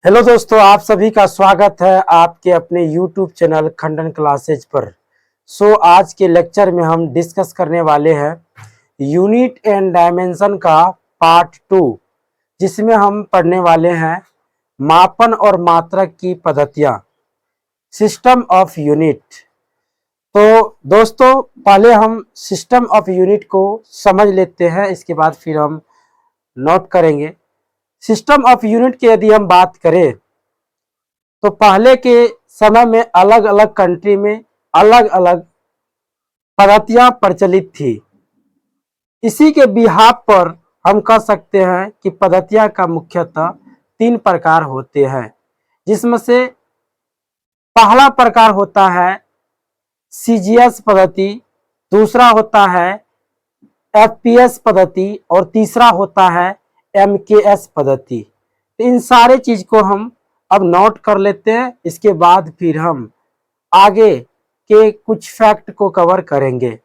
Hello दोस्तों, आप सभी का स्वागत है आपके अपने YouTube चैनल खंडन क्लासेज पर। आज के लेक्चर में हम डिस्कस करने वाले हैं यूनिट एंड डायमेंशन का पार्ट 2, जिसमें हम पढ़ने वाले हैं मापन और मात्रक की पद्धतियाँ, सिस्टम ऑफ यूनिट। तो दोस्तों, पहले हम सिस्टम ऑफ यूनिट को समझ लेते हैं, इसके बाद फिर हम नोट करेंगे। सिस्टम ऑफ यूनिट की यदि हम बात करें तो पहले के समय में अलग अलग कंट्री में अलग अलग पद्धतियां प्रचलित थी। इसी के बिहाफ पर हम कह सकते हैं कि पद्धतियां का मुख्यतः 3 प्रकार होते हैं, जिसमें से पहला प्रकार होता है सीजीएस पद्धति, दूसरा होता है एफपीएस पद्धति और तीसरा होता है एमकेएस पद्धति। इन सारे चीज को हम अब नोट कर लेते हैं, इसके बाद फिर हम आगे के कुछ फैक्ट को कवर करेंगे।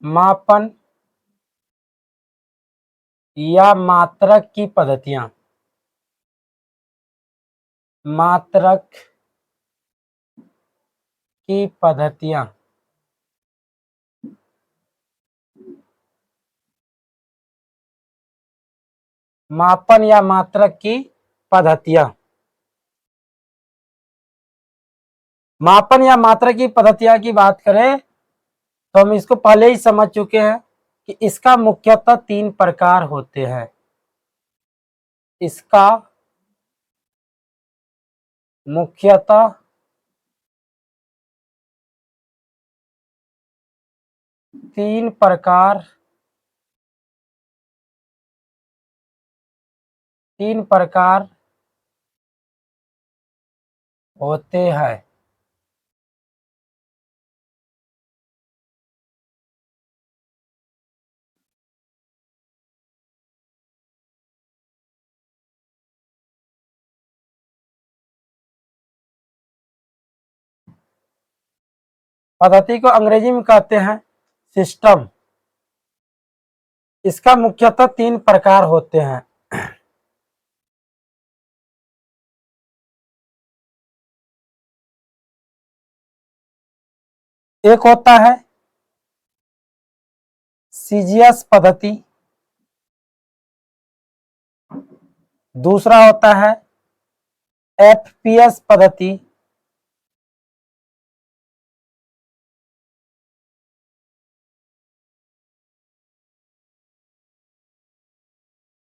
मापन या मात्रक की पद्धतियां। मात्रक की पद्धतियां मापन या मात्रक की पद्धतियां। मापन या मात्रक की पद्धतियां की बात करें तो हम इसको पहले ही समझ चुके हैं कि इसका मुख्यतः 3 प्रकार होते हैं। इसका मुख्यतः 3 प्रकार होते हैं। पद्धति को अंग्रेजी में कहते हैं सिस्टम। इसका मुख्यतः 3 प्रकार होते हैं। एक होता है सीजीएस पद्धति, दूसरा होता है एफपीएस पद्धति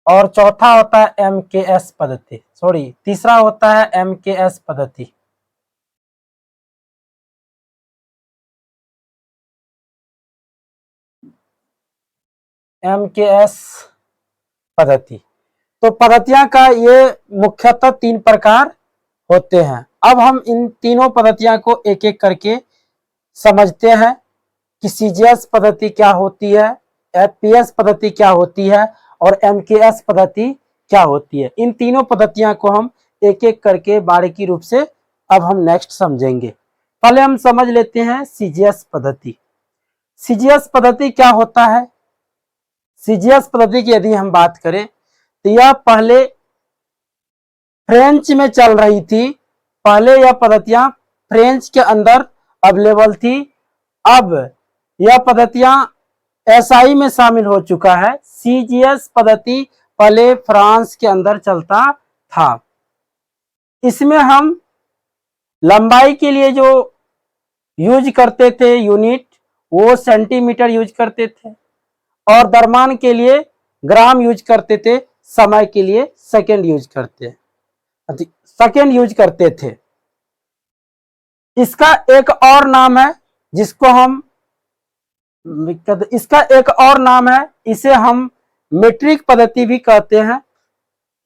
और चौथा होता है एमकेएस पद्धति। तीसरा होता है एमकेएस पद्धति। एमकेएस पद्धति। तो पद्धतियां का ये मुख्यतः 3 प्रकार होते हैं। अब हम इन तीनों पद्धतियां को एक एक करके समझते हैं कि सीजीएस पद्धति क्या होती है, एफपीएस पद्धति क्या होती है और एमकेएस पद्धति क्या होती है। इन तीनों पद्धतियां को हम एक एक करके बारीकी रूप से अब हम नेक्स्ट समझेंगे। पहले हम समझ लेते हैं सीजीएस पद्धति। सीजीएस पद्धति क्या होता है? सीजीएस पद्धति की यदि हम बात करें तो यह पहले फ्रेंच में चल रही थी। पहले यह पद्धतियां फ्रेंच के अंदर अवेलेबल थी। अब यह पद्धतियां एसआई में शामिल हो चुका है। सीजीएस पद्धति पहले फ्रांस के अंदर चलता था। इसमें हम लंबाई के लिए जो यूज करते थे यूनिट, वो सेंटीमीटर यूज करते थे और द्रव्यमान के लिए ग्राम यूज करते थे। समय के लिए सेकंड यूज करते थे। इसका एक और नाम है जिसको हम इसे हम मीट्रिक पद्धति भी कहते हैं,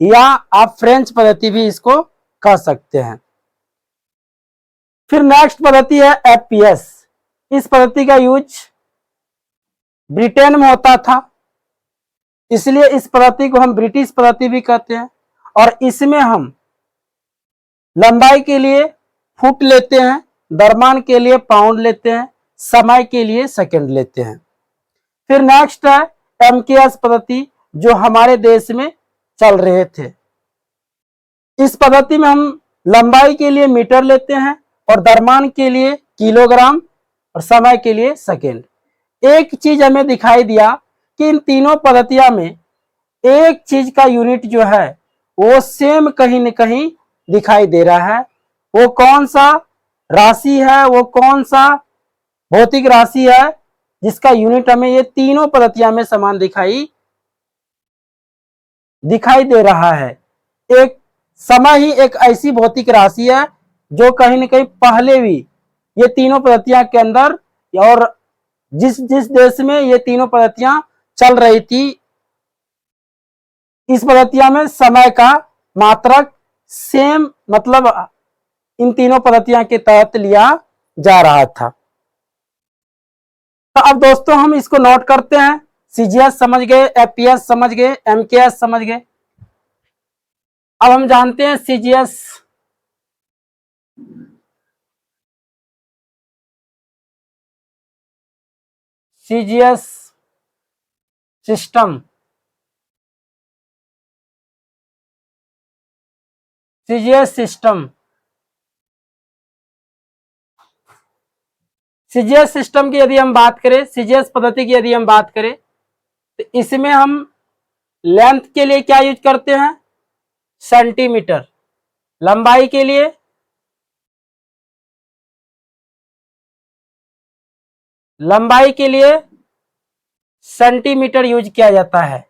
या आप फ्रेंच पद्धति भी इसको कह सकते हैं। फिर नेक्स्ट पद्धति है एफपीएस। इस पद्धति का यूज ब्रिटेन में होता था, इसलिए इस पद्धति को हम ब्रिटिश पद्धति भी कहते हैं। और इसमें हम लंबाई के लिए फुट लेते हैं, द्रव्यमान के लिए पाउंड लेते हैं, समय के लिए सेकंड लेते हैं। फिर नेक्स्ट है एमकेएस पद्धति, जो हमारे देश में चल रहे थे। इस पद्धति में हम लंबाई के लिए मीटर लेते हैं और द्रव्यमान के लिए किलोग्राम और समय के लिए सेकेंड। एक चीज हमें दिखाई दिया कि इन तीनों पद्धतियों में एक चीज का यूनिट जो है वो सेम कहीं न कहीं दिखाई दे रहा है। वो कौन सा राशि है, वो कौन सा भौतिक राशि है जिसका यूनिट हमें ये तीनों पद्धतियों में समान दिखाई दे रहा है। एक समय ही एक ऐसी भौतिक राशि है जो कहीं न कहीं पहले भी ये तीनों पद्धतियों के अंदर और जिस जिस देश में ये तीनों पद्धतियां चल रही थी, इस पद्धतियों में समय का मात्रक सेम मतलब इन तीनों पद्धतियों के तहत लिया जा रहा था। तो अब दोस्तों हम इसको नोट करते हैं। सीजीएस समझ गए, एफपीएस समझ गए, एमकेएस समझ गए। अब हम जानते हैं सीजीएस सिस्टम। सीजीएस सिस्टम की यदि हम बात करें, सीजीएस पद्धति की यदि हम बात करें, तो इसमें हम लेंथ के लिए क्या यूज करते हैं? सेंटीमीटर। लंबाई के लिए सेंटीमीटर यूज किया जाता है।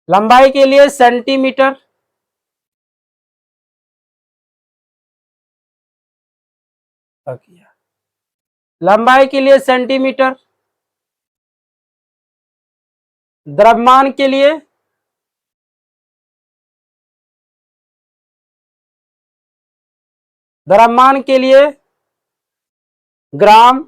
लंबाई के लिए सेंटीमीटर, लंबाई के लिए सेंटीमीटर। द्रव्यमान के लिए ग्राम।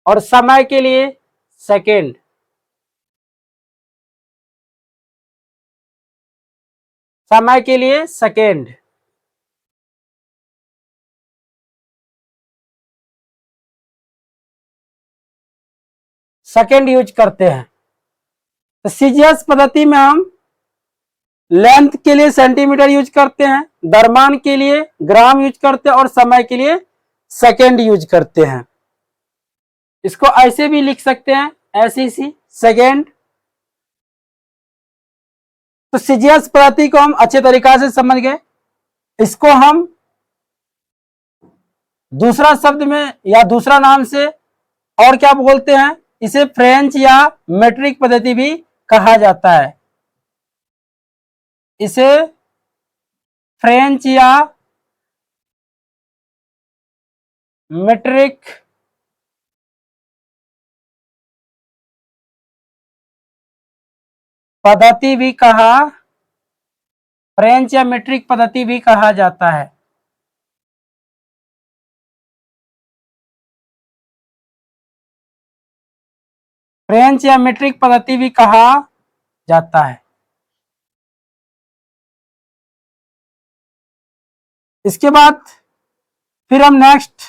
और समय के लिए सेकेंड। समय के लिए सेकेंड। सेकेंड यूज करते हैं। तो सीजीएस पद्धति में हम लेंथ के लिए सेंटीमीटर यूज करते हैं, द्रव्यमान के लिए ग्राम यूज करते हैं और समय के लिए सेकेंड यूज करते हैं। इसको ऐसे भी लिख सकते हैं, ऐसी सी सेकेंड। तो सीजीएस पद्धति को हम अच्छे तरीका से समझ गए। इसको हम दूसरा शब्द में या दूसरा नाम से और क्या बोलते हैं? इसे फ्रेंच या मेट्रिक पद्धति भी कहा जाता है। इसे फ्रेंच या मेट्रिक पद्धति भी फ्रेंच या मेट्रिक पद्धति भी कहा जाता है। फ्रेंच या मेट्रिक पद्धति भी कहा जाता है। इसके बाद फिर हम नेक्स्ट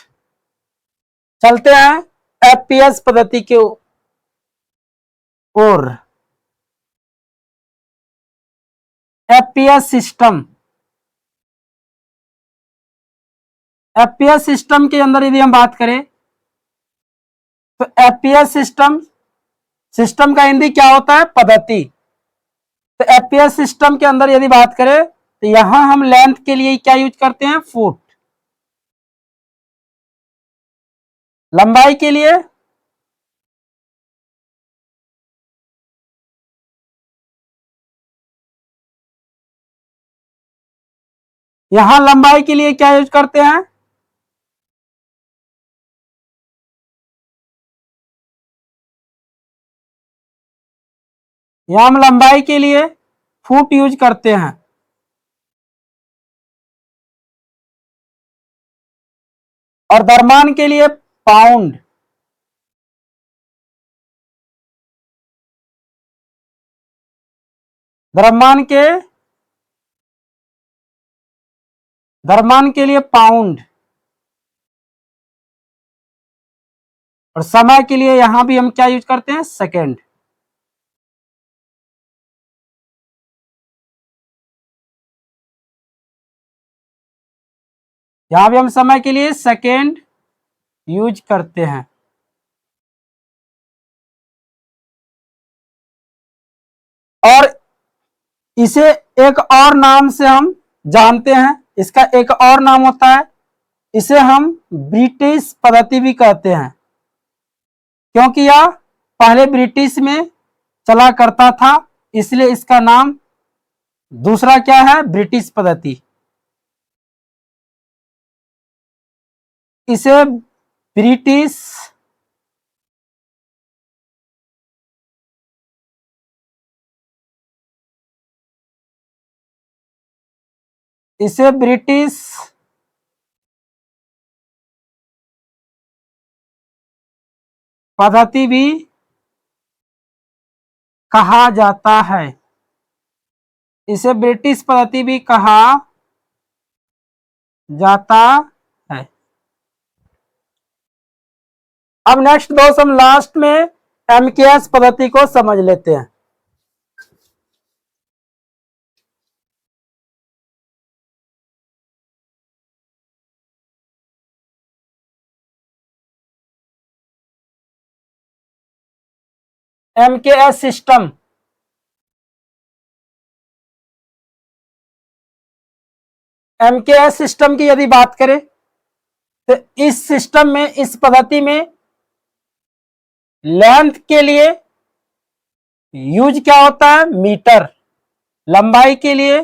चलते हैं एफपीएस पद्धति के ओर। एफपीएस सिस्टम के अंदर यदि हम बात करें तो एफपीएस सिस्टम का हिंदी क्या होता है? पद्धति। तो एफपीएस सिस्टम के अंदर यदि बात करें तो यहां हम लेंथ के लिए क्या यूज करते हैं? फुट। लंबाई के लिए यहां लंबाई के लिए क्या यूज करते हैं? यहां हम लंबाई के लिए फुट यूज करते हैं। और द्रव्यमान के लिए पाउंड। द्रव्यमान के लिए पाउंड। और समय के लिए यहां भी हम क्या यूज करते हैं, सेकेंड। यहां भी हम समय के लिए सेकेंड यूज करते हैं। और इसे एक और नाम से हम जानते हैं, इसका एक और नाम होता है, इसे हम ब्रिटिश पद्धति भी कहते हैं, क्योंकि यह पहले ब्रिटिश में चला करता था, इसलिए इसका नाम दूसरा क्या है, ब्रिटिश पद्धति। इसे ब्रिटिश पद्धति भी कहा जाता है। इसे ब्रिटिश पद्धति भी कहा जाता है। अब नेक्स्ट दोस्त हम लास्ट में एमकेएस पद्धति को समझ लेते हैं। एमकेएस सिस्टम, एमकेएस सिस्टम की यदि बात करें तो इस सिस्टम में, इस पद्धति में लेंथ के लिए यूज क्या होता है, मीटर। लंबाई के लिए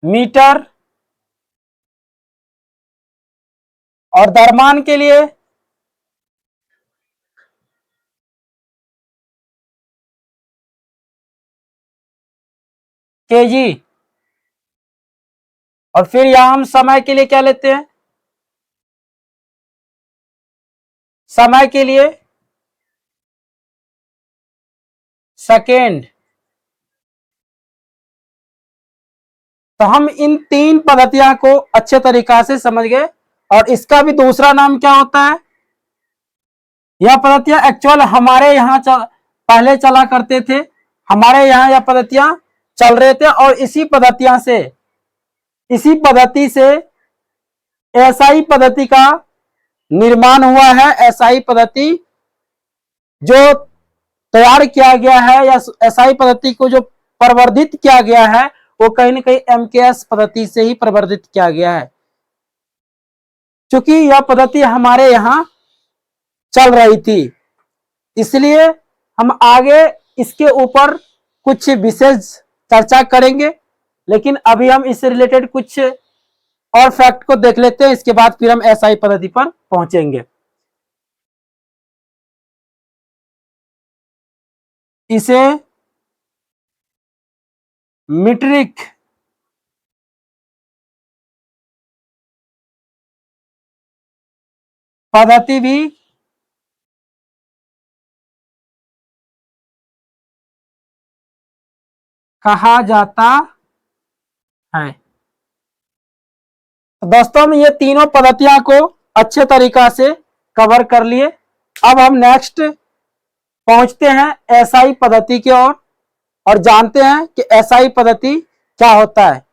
मीटर। और द्रव्यमान के लिए केजी। और फिर यहां हम समय के लिए क्या लेते हैं, समय के लिए सेकेंड। तो हम इन तीन पद्धतियों को अच्छे तरीका से समझ गए। और इसका भी दूसरा नाम क्या होता है, यह पद्धतियां एक्चुअल हमारे यहाँ पहले चला करते थे, हमारे यहाँ यह पद्धतियां चल रहे थे। और इसी पद्धति से एसआई पद्धति का निर्माण हुआ है। एसआई पद्धति जो तैयार किया गया है, या एसआई पद्धति को जो प्रवर्धित किया गया है, वो कहीं ना कहीं एमकेएस पद्धति से ही प्रवर्धित किया गया है, क्योंकि यह पद्धति हमारे यहां चल रही थी। इसलिए हम आगे इसके ऊपर कुछ विशेष चर्चा करेंगे, लेकिन अभी हम इससे रिलेटेड कुछ और फैक्ट को देख लेते हैं, इसके बाद फिर हम एसआई पद्धति पर पहुंचेंगे। इसे मीट्रिक पद्धति भी कहा जाता है। तो दोस्तों हम ये तीनों पद्धतियों को अच्छे तरीका से कवर कर लिए। अब हम नेक्स्ट पहुंचते हैं एसआई पद्धति की ओर और जानते हैं कि एसआई पद्धति क्या होता है।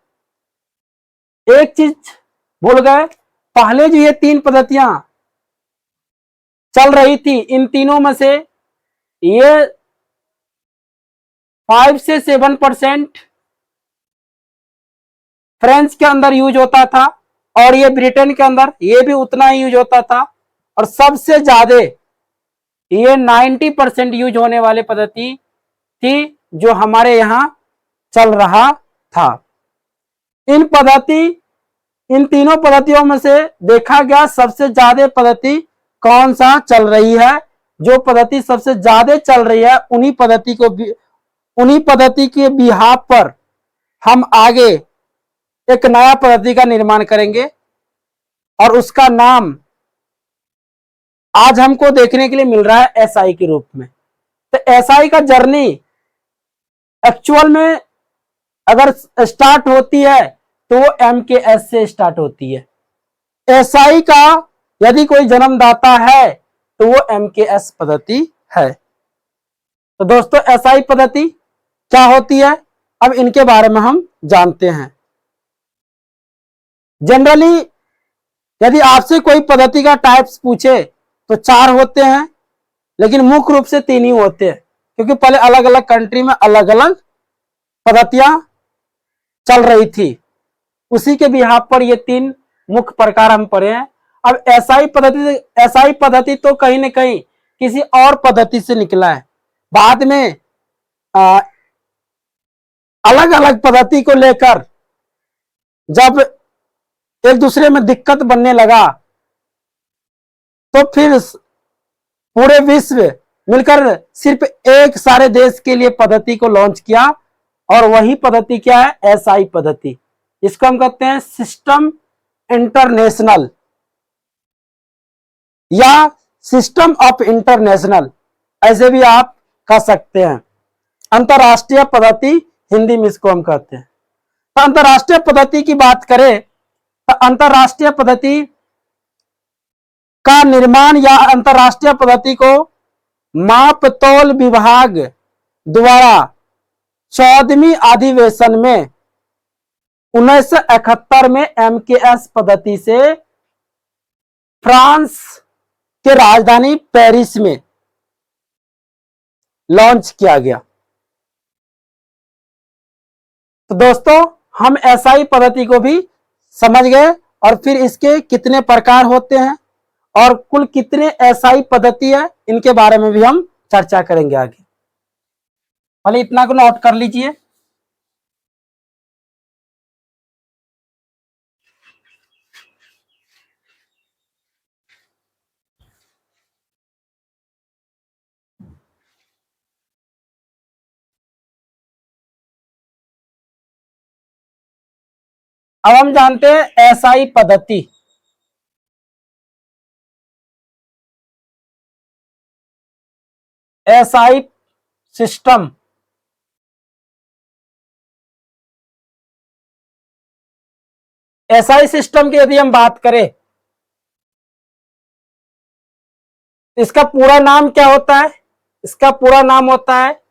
एक चीज भूल गए, पहले जो ये तीन पद्धतियां चल रही थी, इन तीनों में से ये 5 से 7% फ्रांस के अंदर यूज होता था, और ये ब्रिटेन के अंदर ये भी उतना ही यूज होता था। और सबसे ज्यादा ये 90% यूज होने वाली पद्धति थी जो हमारे यहां चल रहा था। इन तीनों पद्धतियों में से देखा गया सबसे ज्यादा पद्धति कौन सा चल रही है। जो पद्धति सबसे ज्यादा चल रही है उन्हीं पद्धति के बिहाफ पर हम आगे एक नया पद्धति का निर्माण करेंगे। और उसका नाम आज हमको देखने के लिए मिल रहा है एसआई के रूप में। तो एसआई का जर्नी एक्चुअल में अगर स्टार्ट होती है तो वो एमकेएस से स्टार्ट होती है। एसआई का यदि कोई जन्मदाता है तो वो एमकेएस पद्धति है। तो दोस्तों एसआई पद्धति क्या होती है, अब इनके बारे में हम जानते हैं। जनरली यदि आपसे कोई पद्धति का टाइप्स पूछे तो 4 होते हैं, लेकिन मुख्य रूप से 3 ही होते हैं, क्योंकि पहले अलग अलग कंट्री में अलग अलग पद्धतियां चल रही थी, उसी के बिहाफ पर ये 3 मुख्य प्रकार हम पढ़े हैं। अब एसआई पद्धति तो कहीं ना कहीं किसी और पद्धति से निकला है। बाद में अलग अलग पद्धति को लेकर जब एक दूसरे में दिक्कत बनने लगा तो फिर पूरे विश्व मिलकर सिर्फ एक सारे देश के लिए पद्धति को लॉन्च किया, और वही पद्धति क्या है, एसआई पद्धति। इसको हम कहते हैं सिस्टम इंटरनेशनल या सिस्टम ऑफ इंटरनेशनल, ऐसे भी आप कह सकते हैं। अंतरराष्ट्रीय पद्धति हिंदी में इसको हम कहते हैं। तो अंतरराष्ट्रीय पद्धति की बात करें तो अंतरराष्ट्रीय पद्धति का निर्माण या अंतरराष्ट्रीय पद्धति को माप तौल विभाग द्वारा 14वीं अधिवेशन में 1971 में एमकेएस पद्धति से फ्रांस के राजधानी पेरिस में लॉन्च किया गया। तो दोस्तों हम एसआई पद्धति को भी समझ गए, और फिर इसके कितने प्रकार होते हैं और कुल कितने एसआई पद्धति है, इनके बारे में भी हम चर्चा करेंगे आगे। पहले इतना को नोट कर लीजिए। अब हम जानते हैं एसआई पद्धति। एसआई सिस्टम एसआई सिस्टम की यदि हम बात करें, इसका पूरा नाम क्या होता है? इसका पूरा नाम होता है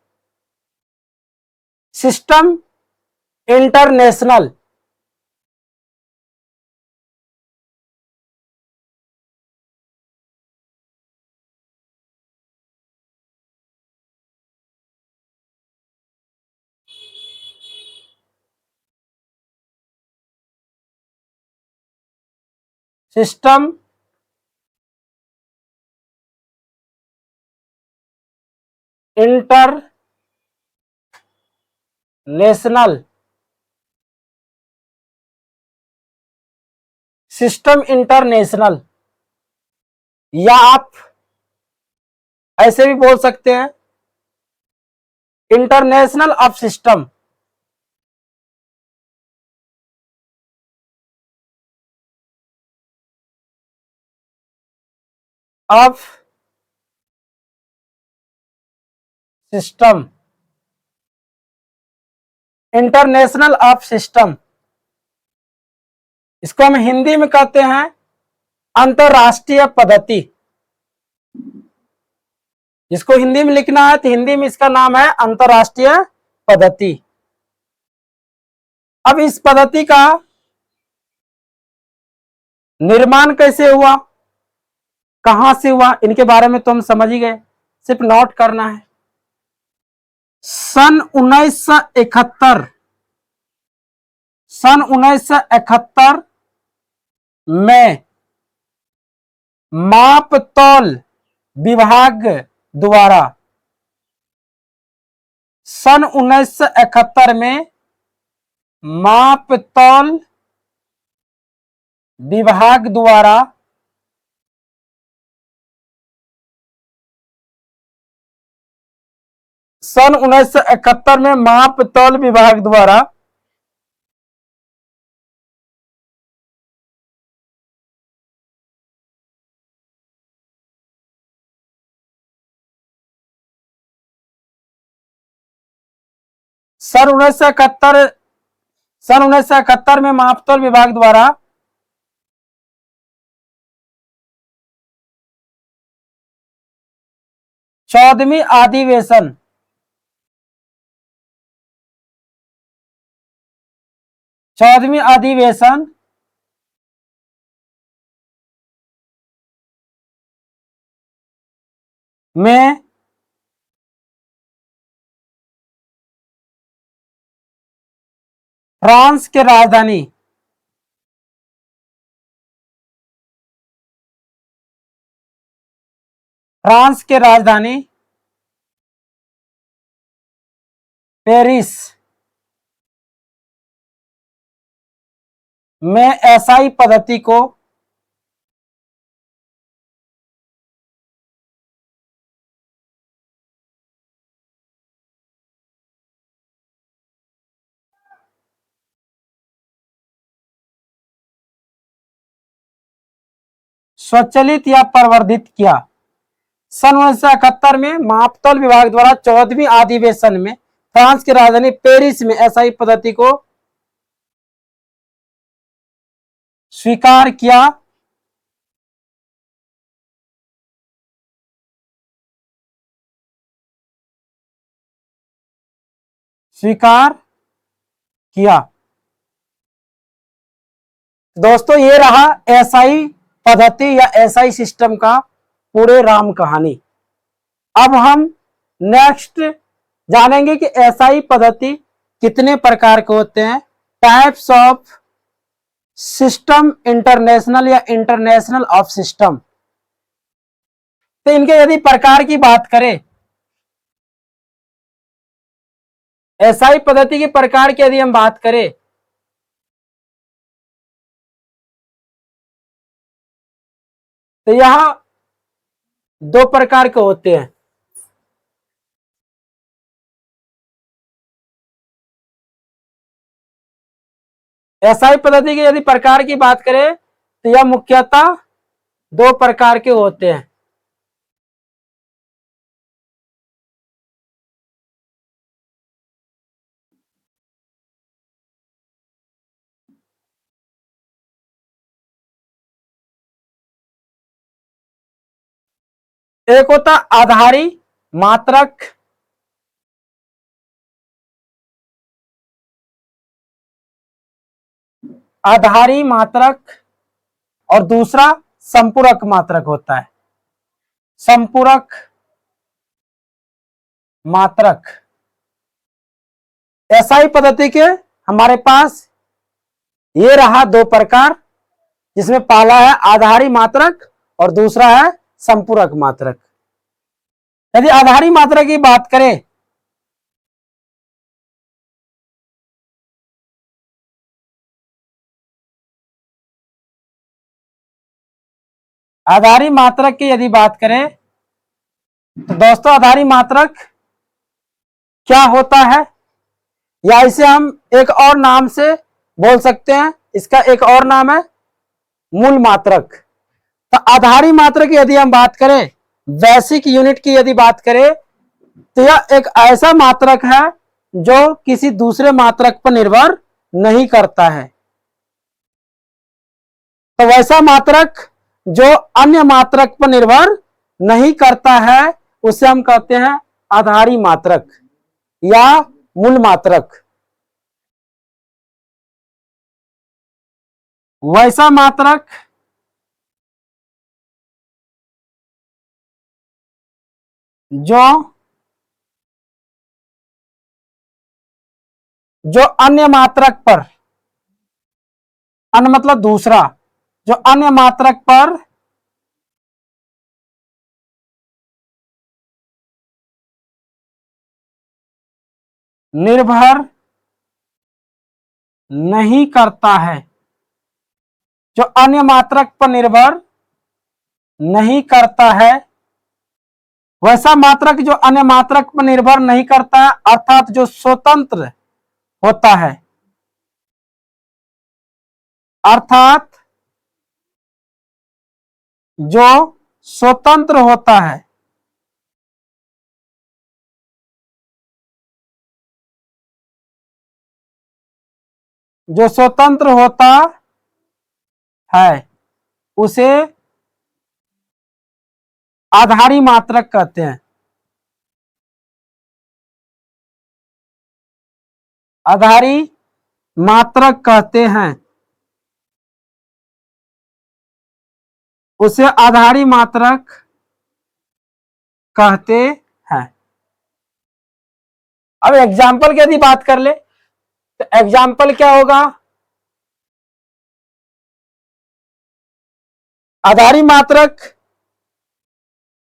system international. System international, system international, या आप ऐसे भी बोल सकते हैं international of system. Of system, international of system, इसको हम हिंदी में कहते हैं अंतरराष्ट्रीय पद्धति। इसको हिंदी में लिखना है तो हिंदी में इसका नाम है अंतरराष्ट्रीय पद्धति। अब इस पद्धति का निर्माण कैसे हुआ, कहां से हुआ, इनके बारे में तो हम समझ ही गए, सिर्फ नोट करना है। सन 1971 में माप तौल विभाग द्वारा, सन 1971 में माप तौल विभाग द्वारा सन 1971 में माप तौल विभाग द्वारा सन 1971 में मापतौल विभाग द्वारा चौदहवीं अधिवेशन में फ्रांस के राजधानी पेरिस में एसआई पद्धति को स्वचालित या प्रवर्धित किया। सन 1971 में मापतौल विभाग द्वारा 14वीं अधिवेशन में फ्रांस की राजधानी पेरिस में एसआई पद्धति को स्वीकार किया। दोस्तों ये रहा एसआई पद्धति या एसआई सिस्टम का पूरे राम कहानी। अब हम नेक्स्ट जानेंगे कि एसआई पद्धति कितने प्रकार के होते हैं, टाइप्स ऑफ सिस्टम इंटरनेशनल या इंटरनेशनल ऑफ सिस्टम। तो इनके यदि प्रकार की बात करें, एसआई पद्धति के प्रकार की यदि हम बात करें तो यहां दो प्रकार के होते हैं। एसआई पद्धति की यदि प्रकार की बात करें तो यह मुख्यतः दो प्रकार के होते हैं। एक होता आधारी मात्रक, और दूसरा संपूरक मात्रक होता है। संपूरक मात्रक एसआई पद्धति के हमारे पास ये रहा दो प्रकार, जिसमें पहला है आधारी मात्रक और दूसरा है संपूरक मात्रक। यदि आधारी मात्रक की बात करें आधारी मात्रक की यदि बात करें तो दोस्तों आधारी मात्रक क्या होता है, या इसे हम एक और नाम से बोल सकते हैं, इसका एक और नाम है मूल मात्रक। तो आधारी मात्रक की यदि हम बात करें, बेसिक यूनिट की यदि बात करें तो यह एक ऐसा मात्रक है जो किसी दूसरे मात्रक पर निर्भर नहीं करता है। तो वैसा मात्रक जो अन्य मात्रक पर निर्भर नहीं करता है उसे हम कहते हैं आधारी मात्रक या मूल मात्रक। वैसा मात्रक जो अन्य मात्रक पर, अन्य मतलब दूसरा, जो अन्य मात्रक पर निर्भर नहीं करता है, जो अन्य मात्रक पर निर्भर नहीं करता है, वैसा मात्रक जो अन्य मात्रक पर निर्भर नहीं करता है, अर्थात जो स्वतंत्र होता है, अर्थात जो स्वतंत्र होता है, जो स्वतंत्र होता है उसे आधारी मात्रक कहते हैं। आधारी मात्रक कहते हैं, उसे आधारी मात्रक कहते हैं। अब एग्जाम्पल की यदि बात कर ले तो एग्जाम्पल क्या होगा? आधारी मात्रक,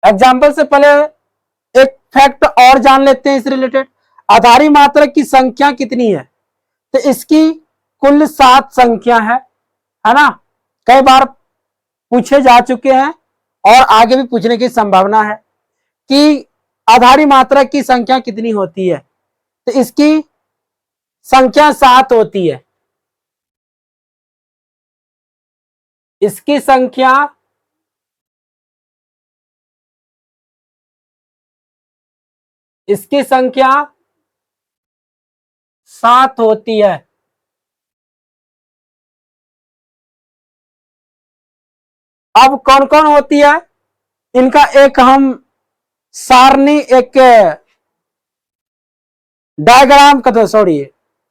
एग्जाम्पल से पहले एक फैक्ट और जान लेते हैं इस रिलेटेड। आधारी मात्रक की संख्या कितनी है? तो इसकी कुल 7 संख्या है ना। कई बार पूछे जा चुके हैं और आगे भी पूछने की संभावना है कि आधारी मात्रक की संख्या कितनी होती है। तो इसकी संख्या 7 होती है। इसकी संख्या इसकी संख्या 7 होती है। अब कौन कौन होती है इनका एक हम सारणी, एक डायग्राम का, तो सॉरी,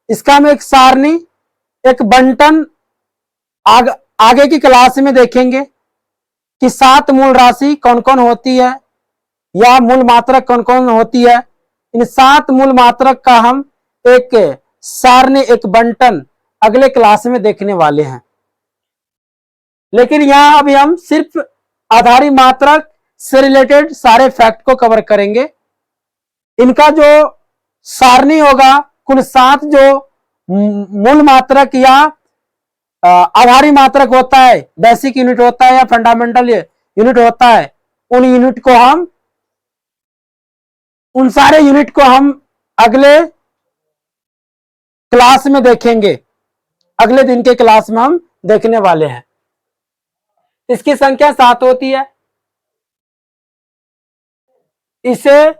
इसका हम एक सारणी, एक बंटन आगे की क्लास में देखेंगे कि 7 मूल राशि कौन कौन होती है या मूल मात्रक कौन कौन होती है। इन 7 मूल मात्रक का हम एक सारणी, एक बंटन अगले क्लास में देखने वाले हैं। लेकिन यहां अभी हम सिर्फ आधारी मात्रक से रिलेटेड सारे फैक्ट को कवर करेंगे। इनका जो सारणी होगा, कुल 7 जो मूल मात्रक या आधारी मात्रक होता है, बेसिक यूनिट होता है या फंडामेंटल यूनिट होता है, उन सारे यूनिट को हम अगले क्लास में देखेंगे। अगले दिन के क्लास में हम देखने वाले हैं। इसकी संख्या 7 होती है। इसे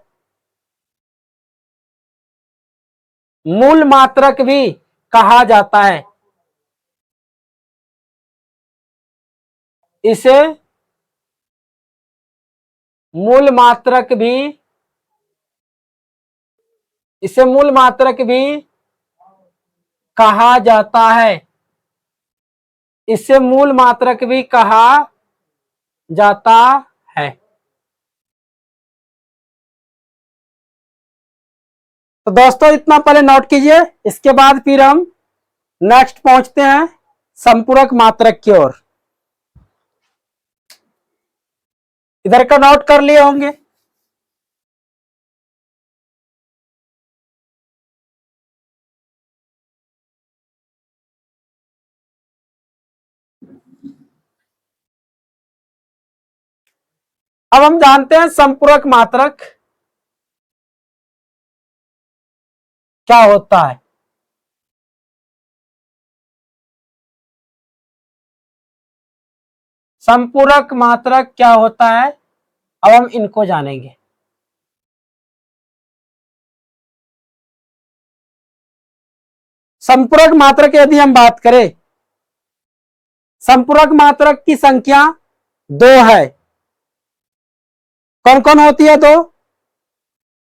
मूल मात्रक भी कहा जाता है। इसे मूल मात्रक भी इसे मूल मात्रक भी कहा जाता है। इसे मूल मात्रक भी कहा जाता है। तो दोस्तों इतना पहले नोट कीजिए, इसके बाद फिर हम नेक्स्ट पहुंचते हैं संपूरक मात्रक की ओर। इधर का नोट कर लिए होंगे। अब हम जानते हैं संपूरक मात्रक क्या होता है। संपूरक मात्रक क्या होता है, अब हम इनको जानेंगे। संपूरक मात्रक यदि हम बात करें, संपूरक मात्रक की संख्या 2 है। कौन कौन होती है 2?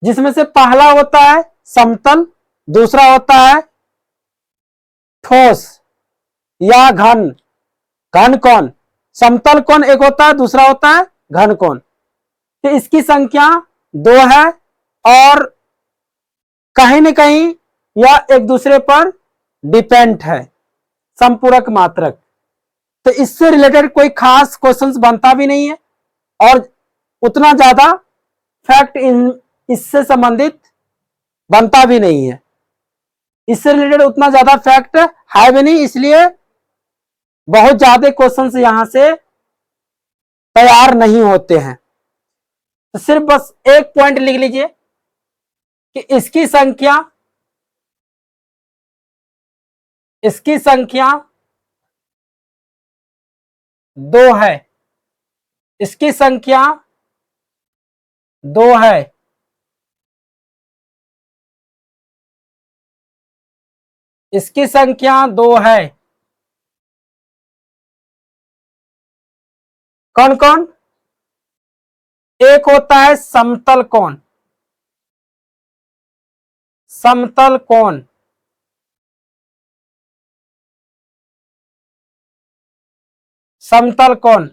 जिसमें से पहला होता है समतल, दूसरा होता है ठोस या घन। घन कोण, समतल कोण एक होता है, दूसरा होता है घन कोण। तो इसकी संख्या 2 है और कहीं न कहीं यह एक दूसरे पर डिपेंड है, संपूरक मात्रक। तो इससे रिलेटेड कोई खास क्वेश्चंस बनता भी नहीं है और उतना ज्यादा फैक्ट इससे संबंधित बनता भी नहीं है। इससे रिलेटेड उतना ज्यादा फैक्ट है भी नहीं, इसलिए बहुत ज्यादा क्वेश्चंस यहां से तैयार नहीं होते हैं। तो सिर्फ बस एक पॉइंट लिख लीजिए कि इसकी संख्या 2 है। इसकी संख्या 2 है। इसकी संख्या 2 है। कौन कौन? एक होता है समतल कोण, समतल कोण, समतल कोण।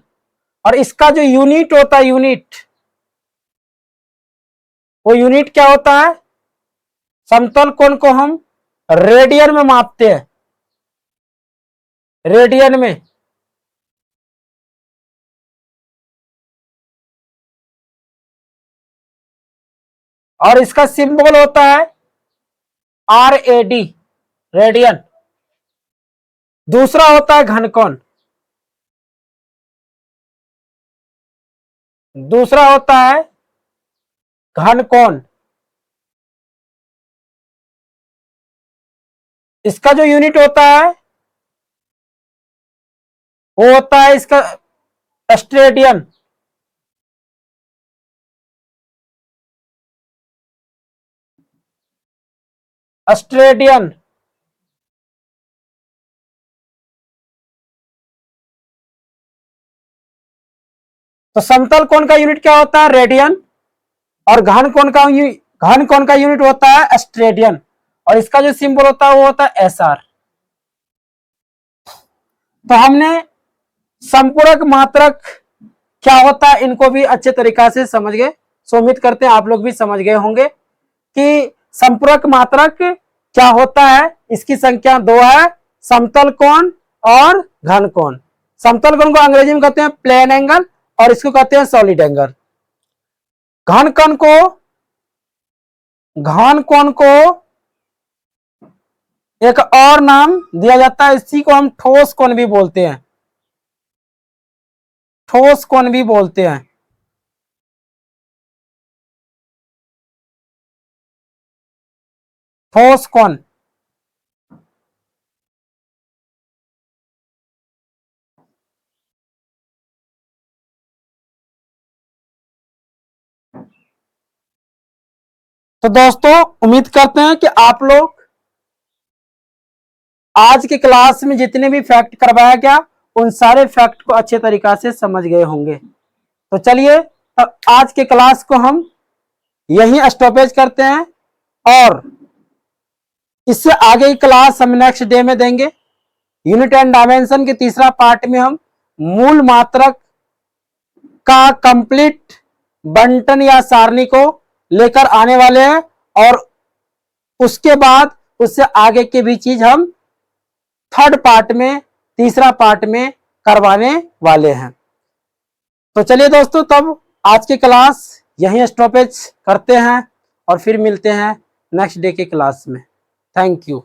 और इसका जो यूनिट होता है, यूनिट, वो यूनिट क्या होता है? समतल कोण को हम रेडियन में मापते हैं, रेडियन में। और इसका सिंबल होता है RAD, रेडियन। दूसरा होता है घनकोण, दूसरा होता है घनकोण। इसका जो यूनिट होता है वो होता है इसका स्टेडियन। स्टेडियन। तो समतल कोण का यूनिट क्या होता है? रेडियन। और घन कोण का यूनिट होता है स्टेडियन। और इसका जो सिंबल होता है वो होता है SR। तो हमने संपूरक मात्रक क्या होता है इनको भी अच्छे तरीका से समझ गए। सो उम्मीद करते हैं आप लोग भी समझ गए होंगे कि संपूरक मात्रक क्या होता है। इसकी संख्या 2 है, समतल कोण और घन कोण। समतल कोण को अंग्रेजी में कहते हैं प्लेन एंगल और इसको कहते हैं सॉलिड एंगल। घन कोण को एक और नाम दिया जाता है, इसी को हम ठोस कोण भी बोलते हैं, ठोस कोण भी बोलते हैं। ठोस कोण। तो दोस्तों उम्मीद करते हैं कि आप लोग आज की क्लास में जितने भी फैक्ट करवाया गया उन सारे फैक्ट को अच्छे तरीका से समझ गए होंगे। तो चलिए आज के क्लास को हम यहीं स्टॉपेज करते हैं और इससे आगे की क्लास हम नेक्स्ट डे में देंगे। यूनिट एंड डायमेंशन के तीसरा पार्ट में हम मूल मात्रक का कंप्लीट बंटन या सारणी को लेकर आने वाले हैं और उसके बाद उससे आगे की भी चीज हम थर्ड पार्ट में, तीसरा पार्ट में करवाने वाले हैं। तो चलिए दोस्तों तब आज की क्लास यहीं स्टॉपेज करते हैं और फिर मिलते हैं नेक्स्ट डे की क्लास में। Thank you.